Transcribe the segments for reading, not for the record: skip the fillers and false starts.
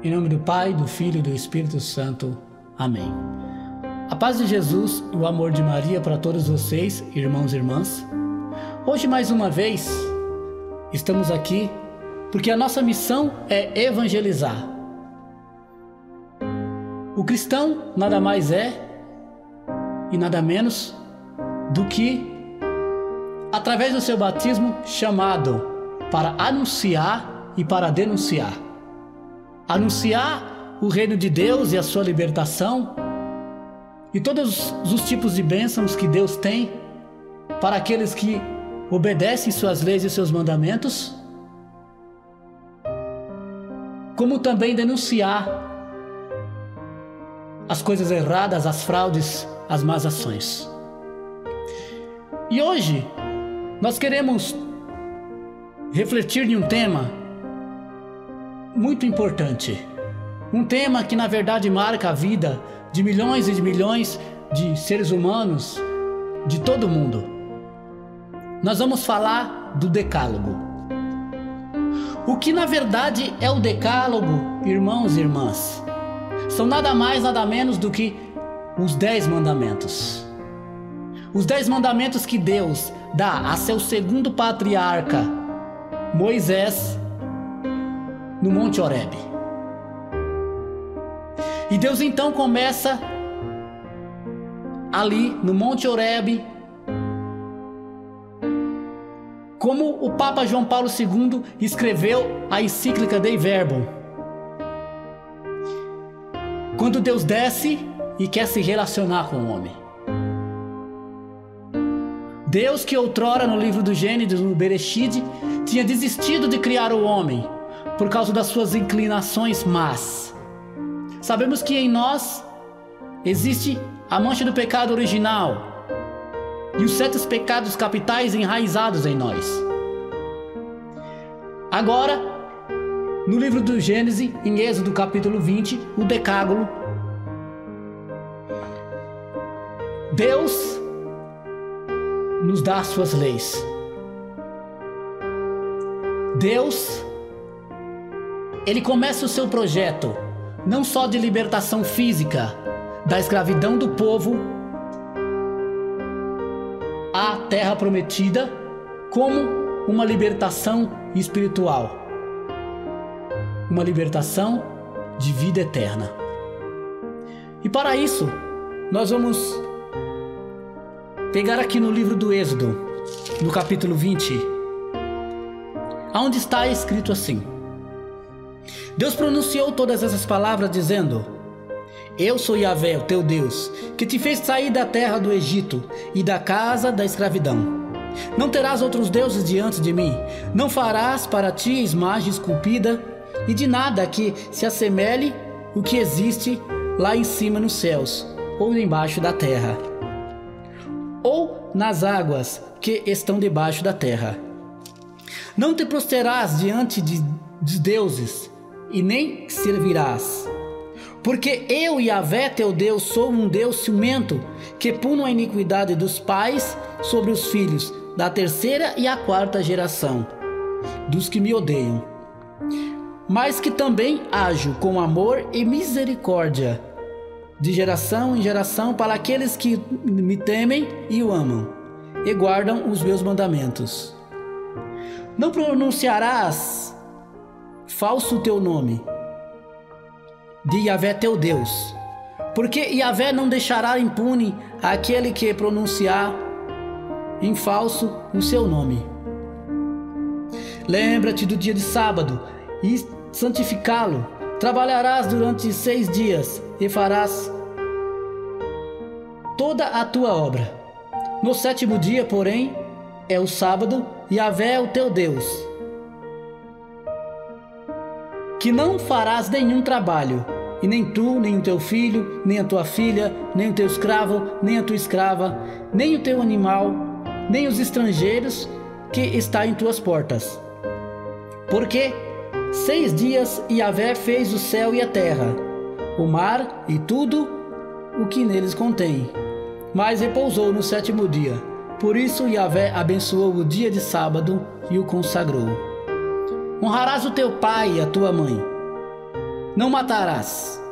Em nome do Pai, do Filho e do Espírito Santo. Amém. A paz de Jesus e o amor de Maria para todos vocês, irmãos e irmãs. Hoje, mais uma vez, estamos aqui porque a nossa missão é evangelizar. O cristão nada mais é e nada menos do que, através do seu batismo, chamado para anunciar e para denunciar. Anunciar o reino de Deus e a sua libertação e todos os tipos de bênçãos que Deus tem para aqueles que obedecem suas leis e seus mandamentos, como também denunciar as coisas erradas, as fraudes, as más ações. E hoje nós queremos refletir em um tema muito importante, um tema que na verdade marca a vida de milhões e de milhões de seres humanos de todo o mundo. Nós vamos falar do Decálogo. O que na verdade é o Decálogo, irmãos e irmãs? São nada mais, nada menos do que os 10 mandamentos. Os 10 mandamentos que Deus dá a seu segundo patriarca, Moisés, no Monte Horebe. E Deus então começa ali no Monte Horebe, como o Papa João Paulo II escreveu a encíclica Dei Verbum. Quando Deus desce e quer se relacionar com o homem. Deus, que outrora no livro do Gênesis, no Bereshit, tinha desistido de criar o homem por causa das suas inclinações más. Sabemos que em nós existe a mancha do pecado original e os 7 pecados capitais enraizados em nós. Agora, no livro do Gênesis, em Êxodo capítulo 20, o Decálogo, Deus nos dá as suas leis. Deus, Ele começa o seu projeto, não só de libertação física, da escravidão do povo à terra prometida, como uma libertação espiritual, uma libertação de vida eterna. E para isso, nós vamos pegar aqui no livro do Êxodo, no capítulo 20, onde está escrito assim: Deus pronunciou todas essas palavras dizendo: Eu sou Yahvé, o teu Deus, que te fez sair da terra do Egito e da casa da escravidão. Não terás outros deuses diante de mim, não farás para ti imagem esculpida, e de nada que se assemelhe o que existe lá em cima nos céus, ou embaixo da terra, ou nas águas que estão debaixo da terra. Não te prostrarás diante de deuses, e nem servirás. Porque eu, Yahvé, teu Deus, sou um Deus ciumento, que puno a iniquidade dos pais sobre os filhos, da 3ª e a 4ª geração, dos que me odeiam. Mas que também ajo com amor e misericórdia, de geração em geração, para aqueles que me temem e o amam, e guardam os meus mandamentos. Não pronunciarás falso teu nome, de Yahvé teu Deus, porque Yahvé não deixará impune aquele que pronunciar em falso o seu nome. Lembra-te do dia de sábado e santificá-lo. Trabalharás durante 6 dias e farás toda a tua obra. No 7º dia, porém, é o sábado, Yahvé é o teu Deus, que não farás nenhum trabalho, e nem tu, nem o teu filho, nem a tua filha, nem o teu escravo, nem a tua escrava, nem o teu animal, nem os estrangeiros que está em tuas portas. Porque 6 dias Yahvé fez o céu e a terra, o mar e tudo o que neles contém, mas repousou no 7º dia. Por isso Yahvé abençoou o dia de sábado e o consagrou. Honrarás o teu pai e a tua mãe. Não matarás.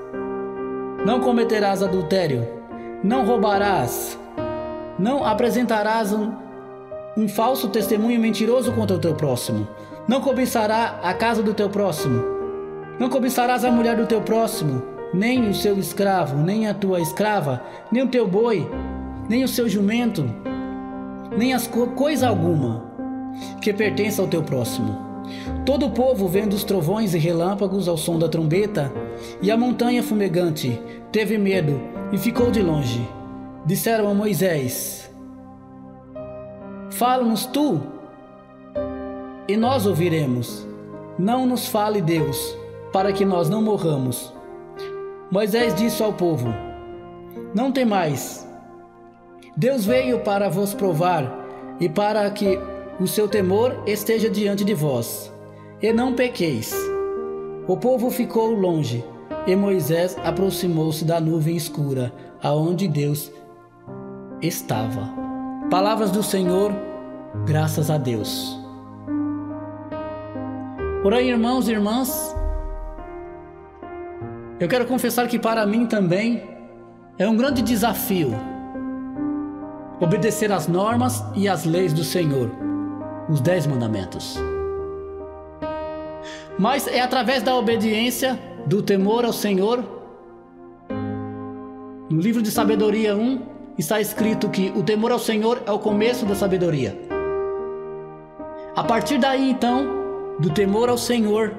Não cometerás adultério. Não roubarás. Não apresentarás um falso testemunho mentiroso contra o teu próximo. Não cobiçarás a casa do teu próximo. Não cobiçarás a mulher do teu próximo, nem o seu escravo, nem a tua escrava, nem o teu boi, nem o seu jumento, nem coisa alguma que pertença ao teu próximo. Todo o povo, vendo os trovões e relâmpagos ao som da trombeta, e a montanha fumegante, teve medo e ficou de longe. Disseram a Moisés: fala-nos tu, e nós ouviremos. Não nos fale Deus, para que nós não morramos. Moisés disse ao povo: não temais. Deus veio para vos provar, e para que o seu temor esteja diante de vós, e não pequeis. O povo ficou longe, e Moisés aproximou-se da nuvem escura, aonde Deus estava. Palavras do Senhor, graças a Deus. Porém, irmãos e irmãs, eu quero confessar que para mim também é um grande desafio obedecer às normas e às leis do Senhor, os 10 mandamentos. Mas é através da obediência, do temor ao Senhor. No livro de Sabedoria 1 está escrito que o temor ao Senhor é o começo da sabedoria. A partir daí, então, do temor ao Senhor,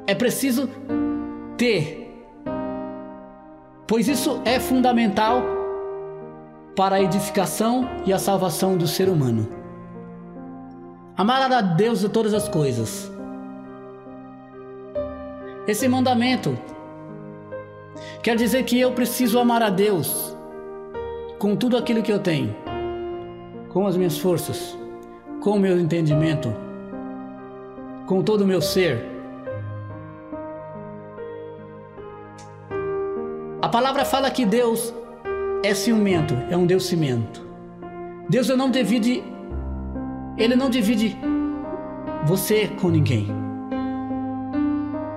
é preciso ter, pois isso é fundamental para a edificação e a salvação do ser humano. Amar a Deus de todas as coisas. Esse mandamento quer dizer que eu preciso amar a Deus com tudo aquilo que eu tenho, com as minhas forças, com o meu entendimento, com todo o meu ser. A palavra fala que Deus é ciumento, é um Deus ciumento. Deus Ele não divide você com ninguém.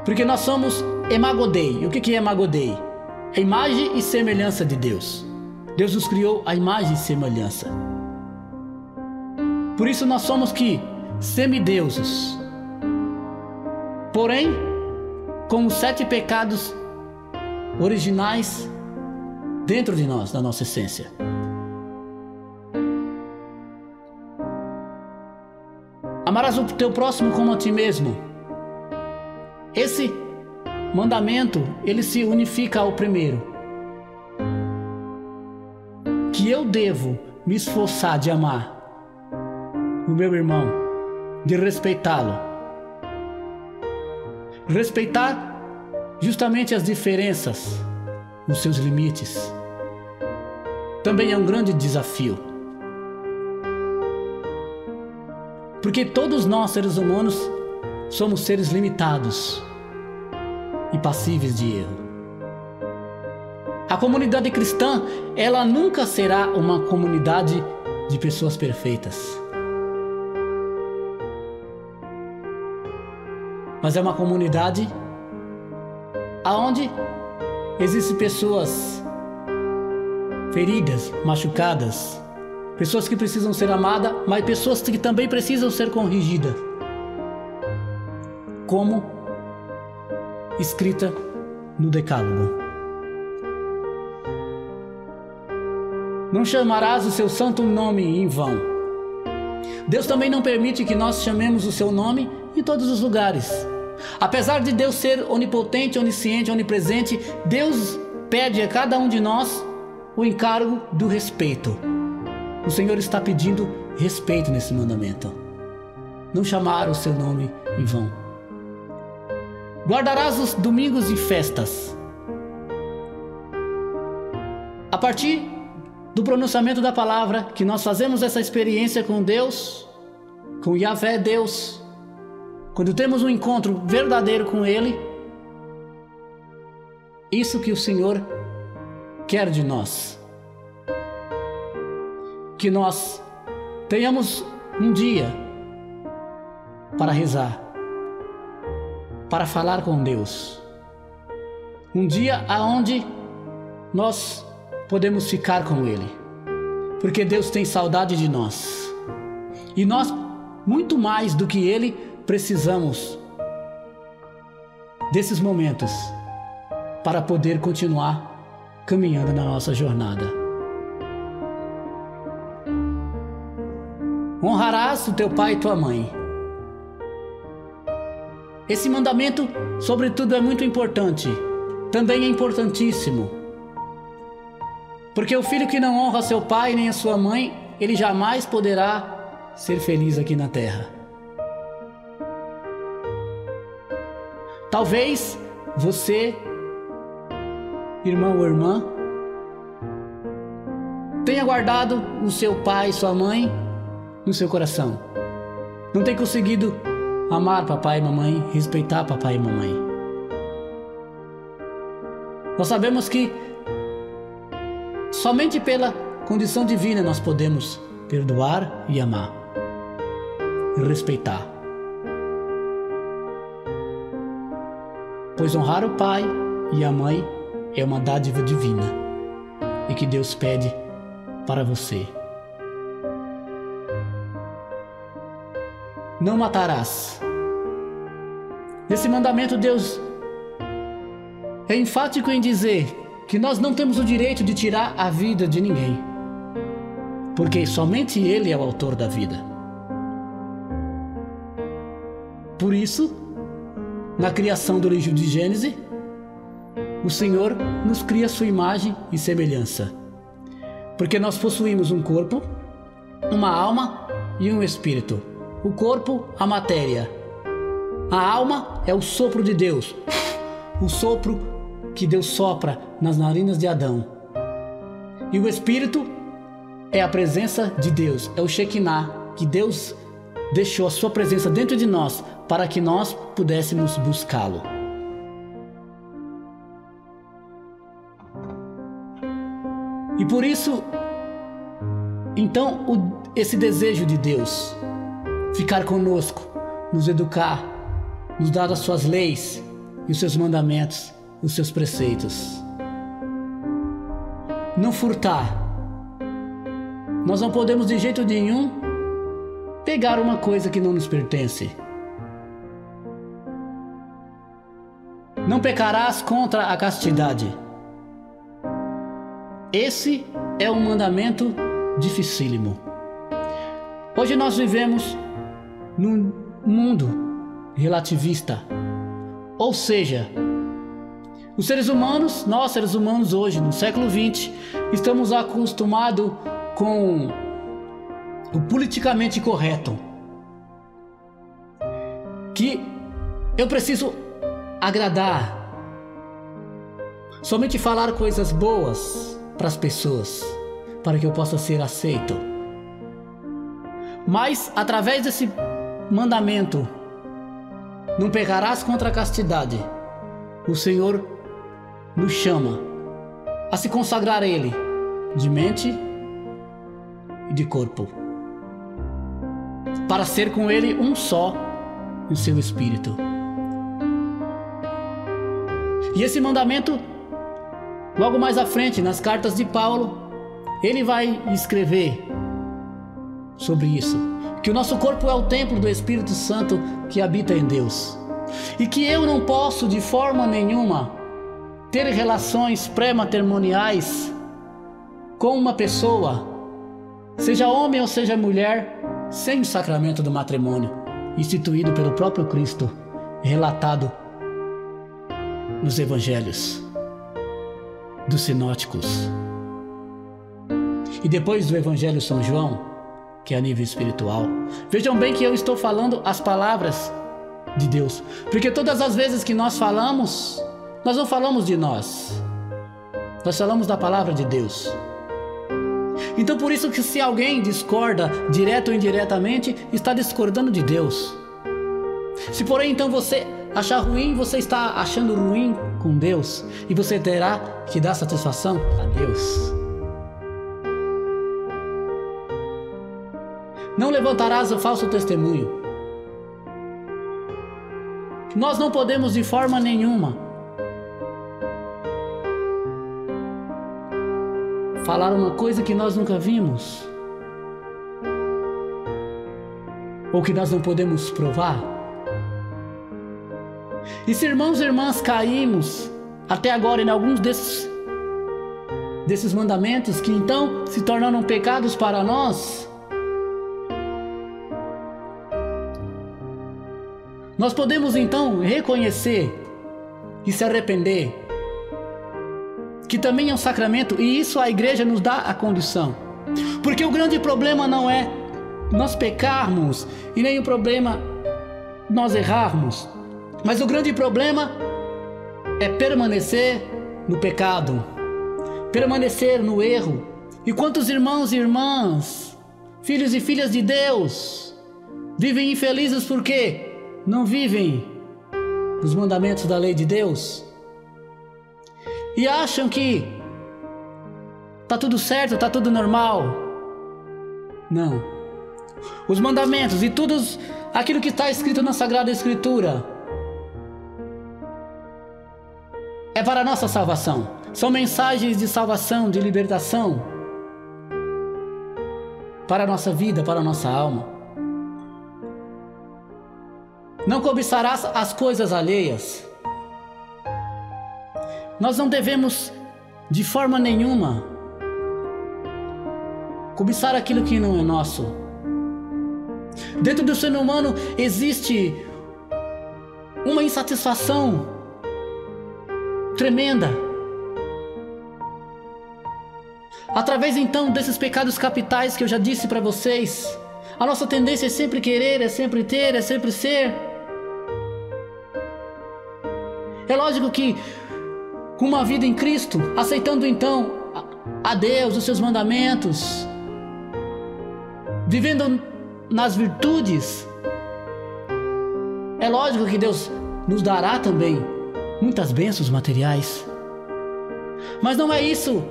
Porque nós somos emagodei. O que é emagodei? É imagem e semelhança de Deus. Deus nos criou a imagem e semelhança. Por isso nós somos que semideuses. Porém, com os 7 pecados originais dentro de nós, da nossa essência. Amarás o teu próximo como a ti mesmo. Esse mandamento, ele se unifica ao primeiro. Que eu devo me esforçar de amar o meu irmão, de respeitá-lo. Respeitar justamente as diferenças, os seus limites. Também é um grande desafio. Porque todos nós, seres humanos, somos seres limitados e passíveis de erro. A comunidade cristã, ela nunca será uma comunidade de pessoas perfeitas. Mas é uma comunidade aonde existem pessoas feridas, machucadas, pessoas que precisam ser amadas, mas pessoas que também precisam ser corrigidas, como escrita no Decálogo. Não chamarás o seu santo nome em vão. Deus também não permite que nós chamemos o seu nome em todos os lugares. Apesar de Deus ser onipotente, onisciente, onipresente, Deus pede a cada um de nós o encargo do respeito. O Senhor está pedindo respeito nesse mandamento. Não chamar o seu nome em vão. Guardarás os domingos e festas. A partir do pronunciamento da palavra, que nós fazemos essa experiência com Deus, com Yahvé Deus, quando temos um encontro verdadeiro com Ele, isso que o Senhor quer de nós. Que nós tenhamos um dia para rezar, para falar com Deus. Um dia aonde nós podemos ficar com Ele, porque Deus tem saudade de nós. E nós, muito mais do que Ele, precisamos desses momentos para poder continuar caminhando na nossa jornada. Honrarás o teu pai e tua mãe. Esse mandamento, sobretudo, é muito importante. Também é importantíssimo. Porque o filho que não honra seu pai nem a sua mãe, ele jamais poderá ser feliz aqui na terra. Talvez você, irmão ou irmã, tenha guardado o seu pai e sua mãe no seu coração. Não tem conseguido amar papai e mamãe, respeitar papai e mamãe. Nós sabemos que somente pela condição divina nós podemos perdoar e amar e respeitar. Pois honrar o pai e a mãe é uma dádiva divina e que Deus pede para você. Não matarás. Nesse mandamento, Deus é enfático em dizer que nós não temos o direito de tirar a vida de ninguém, porque somente Ele é o autor da vida. Por isso, na criação do livro de Gênesis, o Senhor nos cria a sua imagem e semelhança, porque nós possuímos um corpo, uma alma e um espírito. O corpo, a matéria. A alma é o sopro de Deus, o sopro que Deus sopra nas narinas de Adão. E o espírito é a presença de Deus, é o Shekinah, que Deus deixou a sua presença dentro de nós para que nós pudéssemos buscá-lo. E por isso, então, esse desejo de Deus ficar conosco, nos educar, nos dar as suas leis e os seus mandamentos, os seus preceitos. Não furtar. Nós não podemos de jeito nenhum pegar uma coisa que não nos pertence. Não pecarás contra a castidade. Esse é um mandamento dificílimo. Hoje nós vivemos num mundo relativista, ou seja, os seres humanos, nós seres humanos hoje, no século XX, estamos acostumados com o politicamente correto, que eu preciso agradar, somente falar coisas boas para as pessoas, para que eu possa ser aceito. Mas através desse mandamento, não pecarás contra a castidade, o Senhor nos chama a se consagrar a Ele de mente e de corpo, para ser com Ele um só no seu espírito. E esse mandamento, logo mais à frente, nas cartas de Paulo, ele vai escrever sobre isso, que o nosso corpo é o templo do Espírito Santo que habita em Deus, e que eu não posso de forma nenhuma ter relações pré-matrimoniais com uma pessoa, seja homem ou seja mulher, sem o sacramento do matrimônio, instituído pelo próprio Cristo, relatado nos evangelhos dos sinóticos. E depois do evangelho São João, que é a nível espiritual. Vejam bem que eu estou falando as palavras de Deus, porque todas as vezes que nós falamos, nós não falamos de nós, nós falamos da palavra de Deus. Então por isso que se alguém discorda, direto ou indiretamente, está discordando de Deus. Se porém então você achar ruim, você está achando ruim com Deus, e você terá que dar satisfação a Deus. Não levantarás o falso testemunho. nós não podemos de forma nenhuma falar uma coisa que nós nunca vimos, ou que nós não podemos provar. E se irmãos e irmãs caímos até agora em alguns desses mandamentos que então se tornaram pecados para nós, nós podemos então reconhecer e se arrepender, que também é um sacramento, e isso a igreja nos dá a condição. Porque o grande problema não é nós pecarmos e nem o problema nós errarmos, mas o grande problema é permanecer no pecado, permanecer no erro. E quantos irmãos e irmãs, filhos e filhas de Deus, vivem infelizes porque não vivem os mandamentos da lei de Deus e acham que tá tudo certo, tá tudo normal. Não. Os mandamentos e tudo aquilo que está escrito na Sagrada Escritura é para a nossa salvação. São mensagens de salvação, de libertação para a nossa vida, para a nossa alma. Não cobiçarás as coisas alheias. Nós não devemos, de forma nenhuma, cobiçar aquilo que não é nosso. Dentro do ser humano existe uma insatisfação tremenda. Através então desses pecados capitais que eu já disse para vocês, a nossa tendência é sempre querer, é sempre ter, é sempre ser. É lógico que com uma vida em Cristo, aceitando então a Deus, os seus mandamentos, vivendo nas virtudes, é lógico que Deus nos dará também muitas bênçãos materiais. Mas não é isso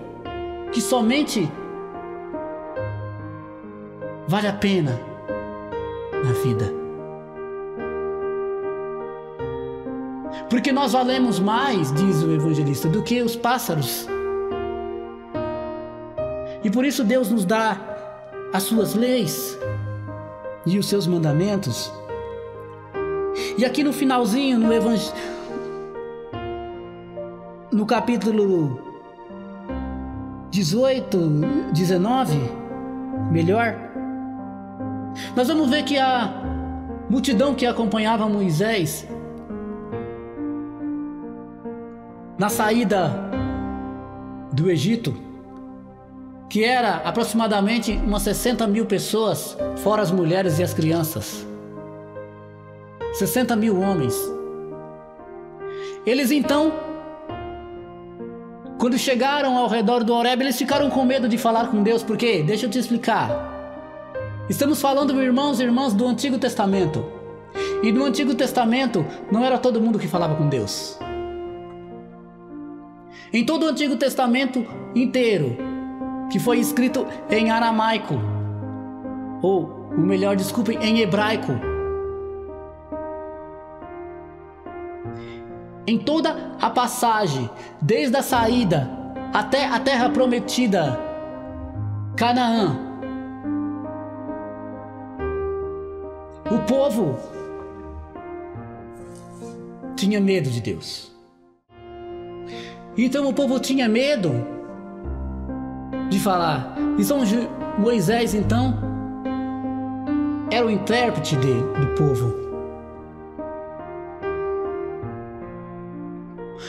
que somente vale a pena na vida. Porque nós valemos mais, diz o evangelista, do que os pássaros. E por isso Deus nos dá as suas leis e os seus mandamentos. E aqui no finalzinho, no capítulo 18, 19, melhor, nós vamos ver que a multidão que acompanhava Moisés na saída do Egito, que era aproximadamente umas 60 mil pessoas, fora as mulheres e as crianças, 60 mil homens. Eles então, quando chegaram ao redor do Horebe, eles ficaram com medo de falar com Deus. Por quê? Deixa eu te explicar. Estamos falando, irmãos e irmãs, do Antigo Testamento. E no Antigo Testamento não era todo mundo que falava com Deus. Em todo o Antigo Testamento inteiro, que foi escrito em aramaico, ou melhor, desculpem, em hebraico, em toda a passagem, desde a saída até a terra prometida, Canaã, o povo tinha medo de Deus. Então o povo tinha medo de falar. E Moisés então era o intérprete do povo.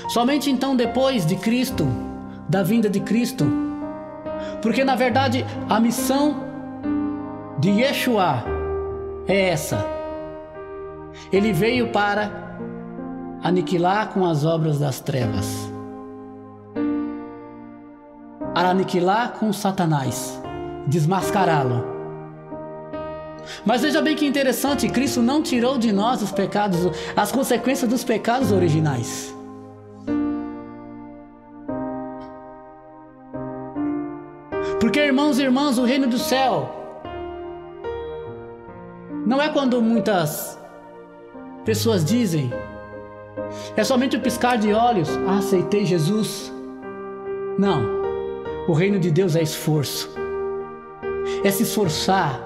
Somente então depois de Cristo, da vinda de Cristo, porque na verdade a missão de Yeshua é essa. Ele veio para aniquilar com as obras das trevas, para aniquilar com Satanás, desmascará-lo. Mas veja bem que interessante, Cristo não tirou de nós os pecados, as consequências dos pecados originais. Porque, irmãos e irmãs, o reino do céu não é quando muitas pessoas dizem É somente o piscar de olhos. Aceitei Jesus. Não. O reino de Deus é esforço. É se esforçar.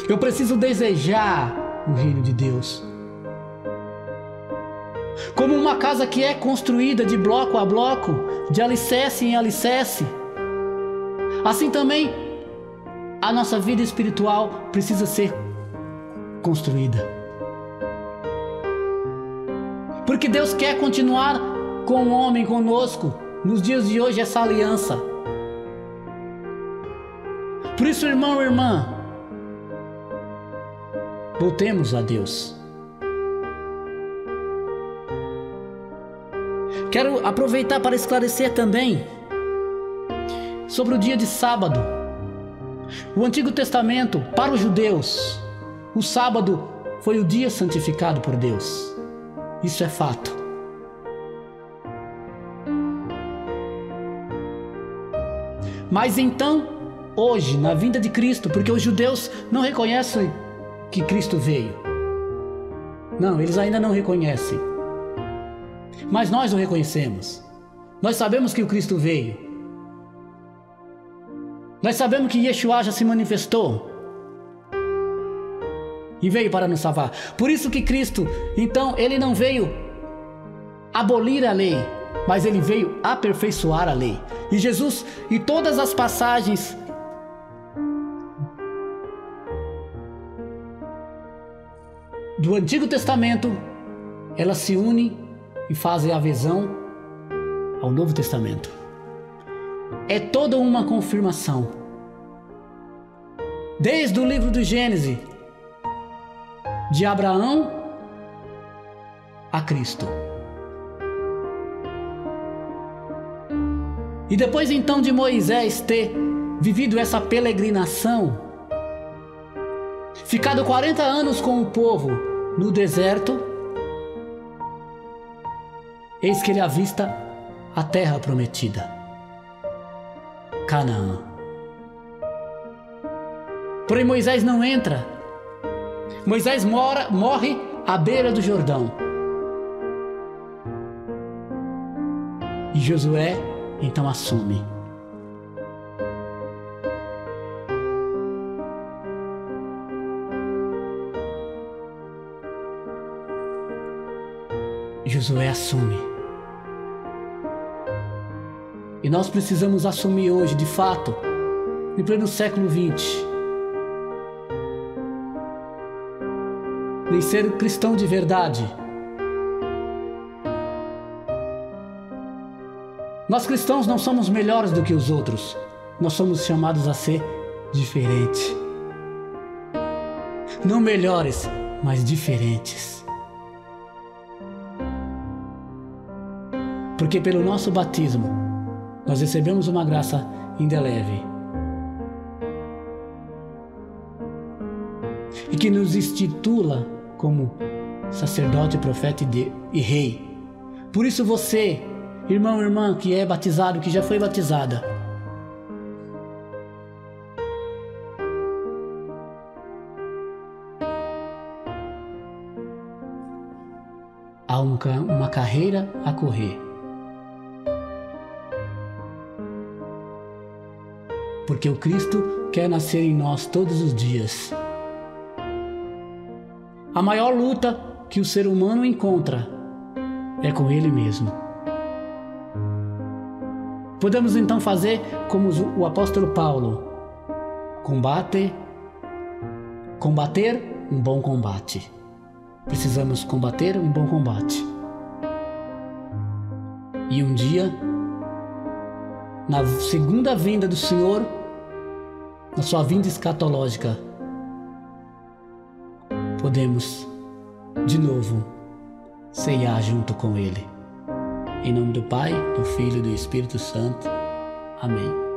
Eu preciso desejar o reino de Deus. Como uma casa que é construída de bloco a bloco, de alicerce em alicerce, assim também a nossa vida espiritual precisa ser construída. Porque Deus quer continuar com o homem conosco nos dias de hoje, essa aliança. Por isso, irmão e irmã, voltemos a Deus. Quero aproveitar para esclarecer também sobre o dia de sábado. O Antigo Testamento, para os judeus, o sábado foi o dia santificado por Deus. Isso é fato. Mas então, hoje, na vinda de Cristo, porque os judeus não reconhecem que Cristo veio. Não, eles ainda não reconhecem. Mas nós o reconhecemos. Nós sabemos que o Cristo veio. Nós sabemos que Yeshua já se manifestou e veio para nos salvar. Por isso que Cristo, então, ele não veio abolir a lei, mas ele veio aperfeiçoar a lei. E Jesus, e todas as passagens do Antigo Testamento, elas se unem e fazem adesão ao Novo Testamento. É toda uma confirmação. Desde o livro do Gênesis, de Abraão a Cristo. E depois então de Moisés ter vivido essa peregrinação, ficado 40 anos com o povo no deserto, eis que ele avista a terra prometida, Canaã. Porém Moisés não entra. Moisés morre à beira do Jordão. E Josué então assume. Josué assume. E nós precisamos assumir hoje, de fato, em pleno século XX, em ser cristão de verdade. Nós cristãos não somos melhores do que os outros. Nós somos chamados a ser diferentes. Não melhores, mas diferentes. Porque pelo nosso batismo, nós recebemos uma graça indelével e que nos institula como sacerdote, profeta e rei. Por isso você, irmão e irmã que é batizado, que já foi batizada, há uma carreira a correr. Porque o Cristo quer nascer em nós todos os dias. A maior luta que o ser humano encontra é com ele mesmo. Podemos então fazer como o apóstolo Paulo: combater um bom combate. Precisamos combater um bom combate. E um dia, na segunda vinda do Senhor, na sua vinda escatológica, podemos de novo ceiar junto com Ele. Em nome do Pai, do Filho e do Espírito Santo. Amém.